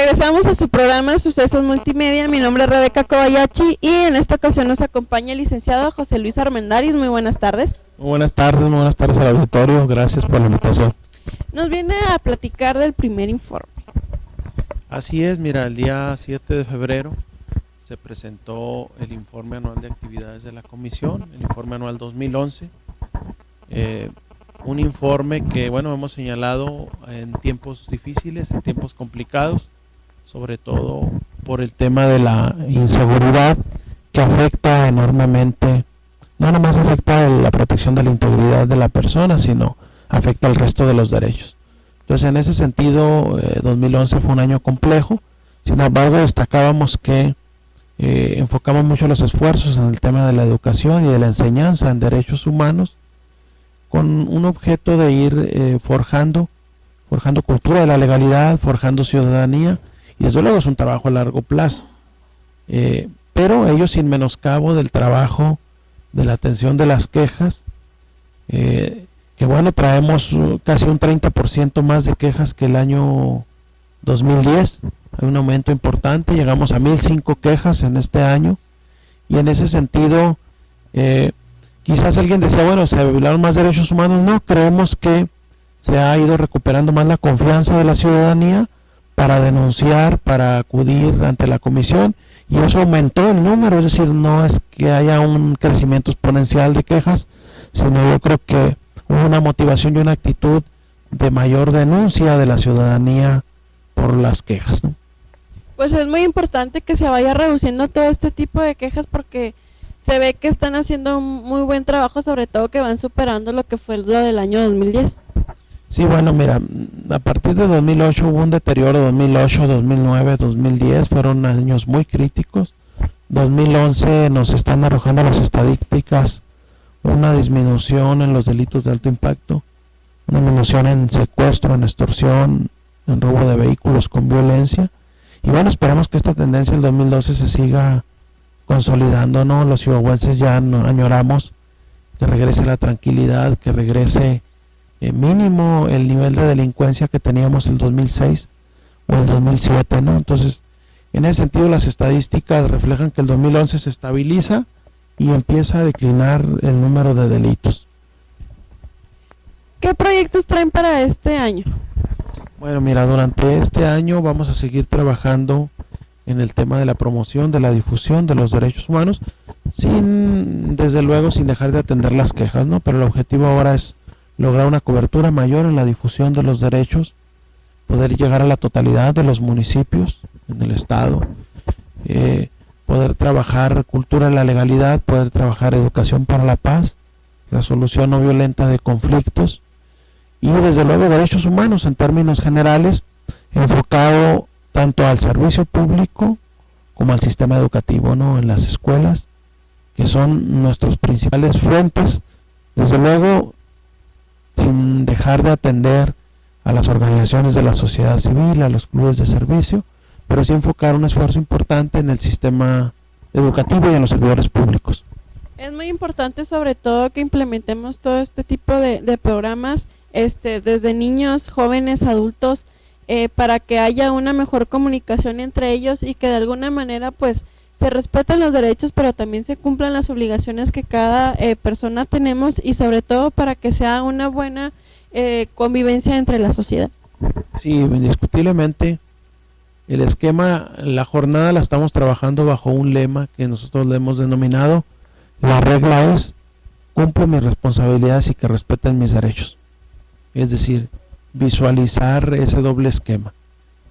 Regresamos a su programa Sucesos Multimedia. Mi nombre es Rebeca Kobayashi y en esta ocasión nos acompaña el licenciado José Luis Armendáriz. Muy buenas tardes. Muy buenas tardes al auditorio. Gracias por la invitación. Nos viene a platicar del primer informe. Así es, mira, el día 7 de febrero se presentó el informe anual de actividades de la comisión, el informe anual 2011. Un informe que, bueno, hemos señalado en tiempos difíciles, en tiempos complicados, sobre todo por el tema de la inseguridad que afecta enormemente, no nomás afecta la protección de la integridad de la persona, sino afecta el resto de los derechos. Entonces, en ese sentido, 2011 fue un año complejo. Sin embargo, destacábamos que enfocamos mucho los esfuerzos en el tema de la educación y de la enseñanza en derechos humanos, con un objeto de ir forjando cultura de la legalidad, forjando ciudadanía, y desde luego es un trabajo a largo plazo, pero ello sin menoscabo del trabajo de la atención de las quejas, que bueno, traemos casi un 30% más de quejas que el año 2010, hay un aumento importante, llegamos a 1005 quejas en este año, y en ese sentido, quizás alguien decía, bueno, se violaron más derechos humanos. No, creemos que se ha ido recuperando más la confianza de la ciudadanía para denunciar, para acudir ante la comisión, y eso aumentó el número, es decir, no es que haya un crecimiento exponencial de quejas, sino yo creo que hubo una motivación y una actitud de mayor denuncia de la ciudadanía por las quejas, ¿no? Pues es muy importante que se vaya reduciendo todo este tipo de quejas porque se ve que están haciendo un muy buen trabajo, sobre todo que van superando lo que fue lo del año 2010. Sí, bueno, mira, a partir de 2008 hubo un deterioro, 2008, 2009, 2010 fueron años muy críticos. 2011 nos están arrojando las estadísticas una disminución en los delitos de alto impacto, una disminución en secuestro, en extorsión, en robo de vehículos con violencia. Y bueno, esperamos que esta tendencia el 2012 se siga consolidando, ¿no? Los chihuahuenses ya no añoramos que regrese la tranquilidad, que regrese mínimo el nivel de delincuencia que teníamos el 2006 o el 2007, ¿no? Entonces, en ese sentido, las estadísticas reflejan que el 2011 se estabiliza y empieza a declinar el número de delitos. ¿Qué proyectos traen para este año? Bueno, mira, durante este año vamos a seguir trabajando en el tema de la promoción, de la difusión de los derechos humanos, desde luego sin dejar de atender las quejas, ¿no? Pero el objetivo ahora es lograr una cobertura mayor en la difusión de los derechos, poder llegar a la totalidad de los municipios en el estado, poder trabajar cultura de la legalidad, poder trabajar educación para la paz, resolución no violenta de conflictos y desde luego derechos humanos en términos generales, enfocado tanto al servicio público como al sistema educativo, ¿no? En las escuelas, que son nuestros principales fuentes, desde luego sin dejar de atender a las organizaciones de la sociedad civil, a los clubes de servicio, pero sí enfocar un esfuerzo importante en el sistema educativo y en los servidores públicos. Es muy importante sobre todo que implementemos todo este tipo de programas, desde niños, jóvenes, adultos, para que haya una mejor comunicación entre ellos y que de alguna manera pues se respeten los derechos, pero también se cumplan las obligaciones que cada persona tenemos y sobre todo para que sea una buena convivencia entre la sociedad. Sí, indiscutiblemente el esquema, la jornada la estamos trabajando bajo un lema que nosotros le hemos denominado: la regla es cumplo mis responsabilidades y que respeten mis derechos. Es decir, visualizar ese doble esquema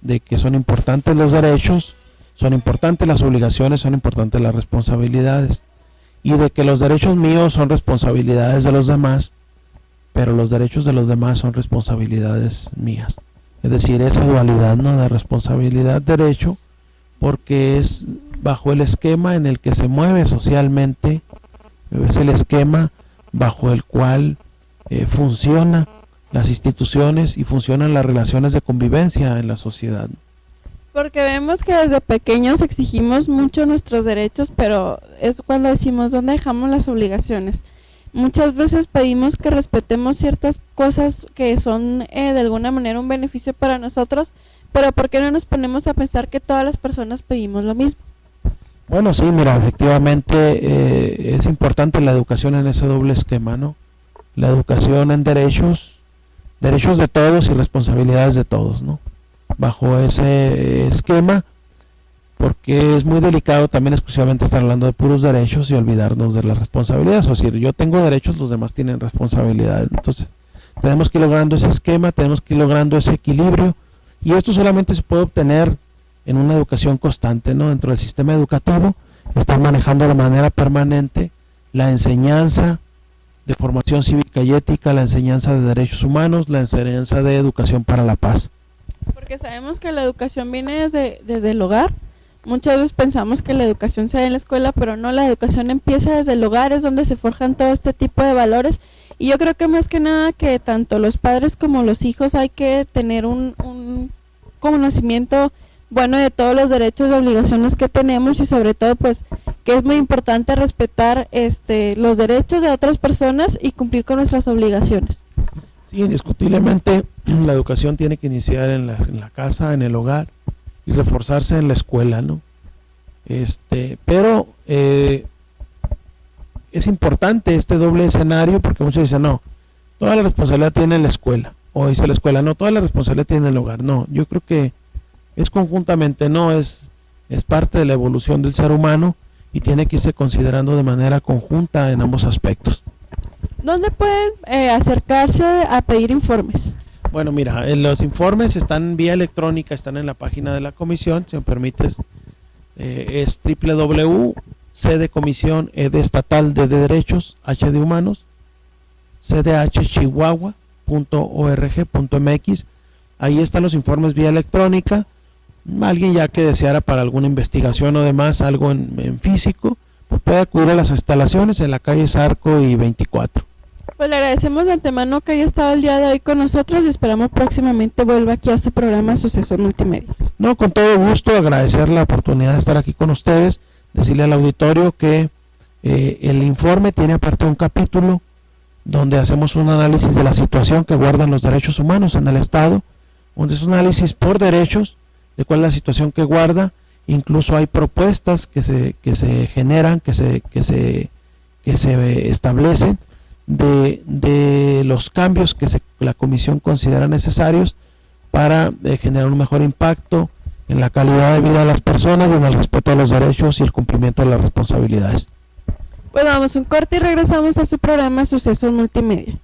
de que son importantes los derechos, son importantes las obligaciones, son importantes las responsabilidades, y de que los derechos míos son responsabilidades de los demás, pero los derechos de los demás son responsabilidades mías. Es decir, esa dualidad, ¿no?, de responsabilidad-derecho, porque es bajo el esquema en el que se mueve socialmente, es el esquema bajo el cual funcionan las instituciones y funcionan las relaciones de convivencia en la sociedad. Porque vemos que desde pequeños exigimos mucho nuestros derechos, pero es cuando decimos ¿dónde dejamos las obligaciones? Muchas veces pedimos que respetemos ciertas cosas que son de alguna manera un beneficio para nosotros, pero ¿por qué no nos ponemos a pensar que todas las personas pedimos lo mismo? Bueno, sí, mira, efectivamente es importante la educación en ese doble esquema, ¿no? La educación en derechos de todos y responsabilidades de todos, ¿no? Bajo ese esquema, porque es muy delicado también exclusivamente estar hablando de puros derechos y olvidarnos de las responsabilidades. Es decir, yo tengo derechos, los demás tienen responsabilidades. Entonces, tenemos que ir logrando ese esquema, tenemos que ir logrando ese equilibrio, y esto solamente se puede obtener en una educación constante, ¿no? Dentro del sistema educativo, estar manejando de manera permanente la enseñanza de formación cívica y ética, la enseñanza de derechos humanos, la enseñanza de educación para la paz. Porque sabemos que la educación viene desde el hogar. Muchas veces pensamos que la educación se da en la escuela, pero no, la educación empieza desde el hogar, es donde se forjan todo este tipo de valores. Y yo creo que más que nada que tanto los padres como los hijos hay que tener un conocimiento bueno de todos los derechos y obligaciones que tenemos, y sobre todo pues que es muy importante respetar los derechos de otras personas y cumplir con nuestras obligaciones. Sí, indiscutiblemente la educación tiene que iniciar en la casa, en el hogar, y reforzarse en la escuela, ¿no? Pero es importante este doble escenario, porque muchos dicen, no, toda la responsabilidad tiene la escuela, o dice la escuela, no, toda la responsabilidad tiene el hogar. No, yo creo que es conjuntamente, no, es parte de la evolución del ser humano y tiene que irse considerando de manera conjunta en ambos aspectos. ¿Dónde pueden acercarse a pedir informes? Bueno, mira, los informes están vía electrónica, están en la página de la comisión, si me permites, es www.c de comisión de estatal de derechos h de humanos cdhchihuahua.org.mx. Ahí están los informes vía electrónica. Alguien ya que deseara para alguna investigación o demás algo en físico, pues puede acudir a las instalaciones en la calle Zarco y 24. Pues le agradecemos de antemano que haya estado el día de hoy con nosotros y esperamos próximamente vuelva aquí a su programa Sucesos Multimedia. No, con todo gusto, agradecer la oportunidad de estar aquí con ustedes, decirle al auditorio que el informe tiene aparte un capítulo donde hacemos un análisis de la situación que guardan los derechos humanos en el Estado, donde es un análisis por derechos de cuál es la situación que guarda. Incluso hay propuestas que se generan, que se establecen de los cambios que la comisión considera necesarios para generar un mejor impacto en la calidad de vida de las personas, en el respeto a los derechos y el cumplimiento de las responsabilidades. Pues vamos un corte y regresamos a su programa Sucesos Multimedia.